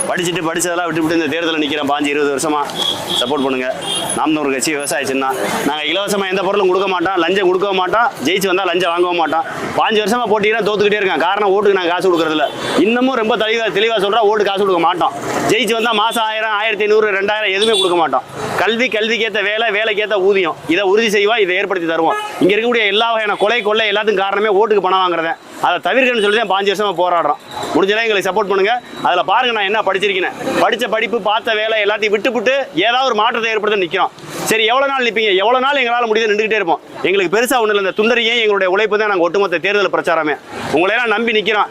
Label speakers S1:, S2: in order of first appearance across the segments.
S1: படிச்சதெல்லாம் விட்டு இந்த தேர்தலில் நிற்கிறேன் 15-20 வருஷமா சப்போர்ட் பண்ணுங்க. நாம் தமிழர் கட்சி விவசாய சின்னம். நாங்கள் இலவசமாக எந்த பொருளும் கொடுக்க மாட்டோம், லஞ்சம் கொடுக்க மாட்டோம், ஜெயிச்சு வந்தால் லஞ்சம் வாங்கவும் மாட்டோம். 5 வருஷமா போட்டிங்கன்னா தோத்துக்கிட்டே இருக்கேன். காரணம் ஓட்டுக்கு நாங்கள் காசு கொடுக்குறதில்ல. இன்னமும் ரொம்ப தெளிவாக சொல்கிறோம், ஓட்டு காசு கொடுக்க மாட்டோம். ஜெயிச்சு வந்தால் மாதம் 1000, 1500, 2000 எதுவுமே கொடுக்க மாட்டோம். கல்விக்கேற்ற வேலைக்கேற்ற ஊதியம் இதை உறுதி செய்வோம், இதை ஏற்படுத்தி தருவோம். இங்கே இருக்கக்கூடிய எல்லா வகையான கொள்ளை எல்லாத்துக்கும் காரணமே ஓட்டுக்கு பணம் வாங்குறத. அதை தவிர்க்கணும்னு சொல்லி தான் 5 வருஷமா போராடுறோம். முடிஞ்சதான் எங்களுக்கு சப்போர்ட் பண்ணுங்க. அதில் பாருங்க நான் என்ன படிச்சிருக்கேன், படித்த படிப்பு பார்த்த வேலை எல்லாத்தையும் விட்டுப்புட்டு ஏதாவது ஒரு மாற்றத்தை ஏற்படுத்த நிற்கிறோம். சரி, எவ்வளோ நாள் நிற்பீங்க? எவ்வளோ நாள் எங்களால் முடியுது நின்றுக்கிட்டே இருப்போம். எங்களுக்கு பெருசாக ஒன்றும் இல்லை, இந்த துண்டறியும் எங்களுடைய உழைப்பு தான் நாங்கள் ஒட்டுமொத்த தேர்தல் பிரச்சாரமே. உங்களையெல்லாம் நம்பி நிற்கிறோம்.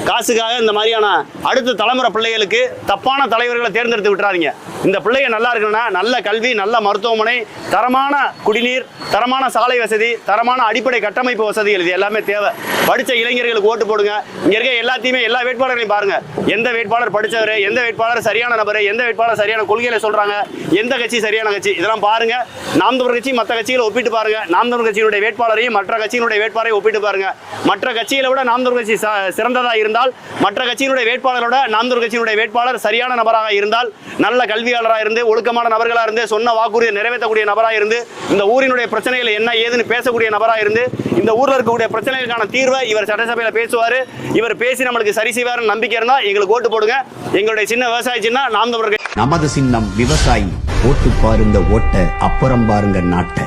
S1: காசுக்காக இந்த மாதிரியான அடுத்த தலைமுறை பிள்ளைகளுக்கு தப்பான தலைவர்களை தேர்ந்தெடுத்து விட்டுறாதீங்க. இந்த பிள்ளைங்க நல்லா இருக்கணும்னா நல்ல கல்வி, நல்ல மருத்துவமனை, தரமான குடிநீர், தரமான சாலை வசதி, தரமான அடிப்படை கட்டமைப்பு வசதிகள் இது எல்லாமே தேவை. படித்த இளைஞர்களுக்கு ஓட்டு போடுங்க. இங்கே இருக்க எல்லா வேட்பாளர்களையும் பாருங்க. எந்த வேட்பாளர் படித்தவர், எந்த வேட்பாளர் சரியான நபர், எந்த வேட்பாளர் சரியான கொள்கைகளை சொல்றாங்க, எந்த கட்சி சரியான கட்சி, இதெல்லாம் பாருங்க. நாம் தமிழர் கட்சி மற்ற கட்சிகளை ஒப்பிட்டு பாருங்க. நாம் தமிழர் கட்சியினுடைய வேட்பாளரையும் மற்ற கட்சியினுடைய வேட்பாளரையும் ஒப்பிட்டு பாருங்க. மற்ற கட்சிகளை விட நாம் தமிழர் கட்சி சிறந்ததாக இருந்தால், மற்ற கட்சியினுடைய வேட்பாளரோட நாம் தமிழர் கட்சியினுடைய வேட்பாளர் சரியான நபராக இருந்தால், நல்ல கல்வியாளராக இருந்து, ஒழுக்கமான நபர்களாக இருந்து, சொன்ன வாக்குறுதியை நிறைவேற்றக்கூடிய நபராக இருந்து, இந்த ஊரினுடைய பிரச்சனைகளை என்ன ஏதுன்னு பேசக்கூடிய நபராக இருந்து, இந்த ஊரில் இருக்கக்கூடிய பிரச்சனைகளுக்கான தீர்வை இவர் சட்டசபையில் பேசுவார், இவர் பேசி நம்மளுக்கு சரி செய்வார் நம்பிக்கை இருந்தால் எங்களுக்கு ஓட்டு போடுங்க. எங்களுடைய சின்ன விவசாய சின்னம் நாம் தமிழர்.
S2: நமது சின்னம் விவசாயி. ஓட்டு பாருங்க ஓட்ட, அப்புறம் பாருங்க நாட்டை.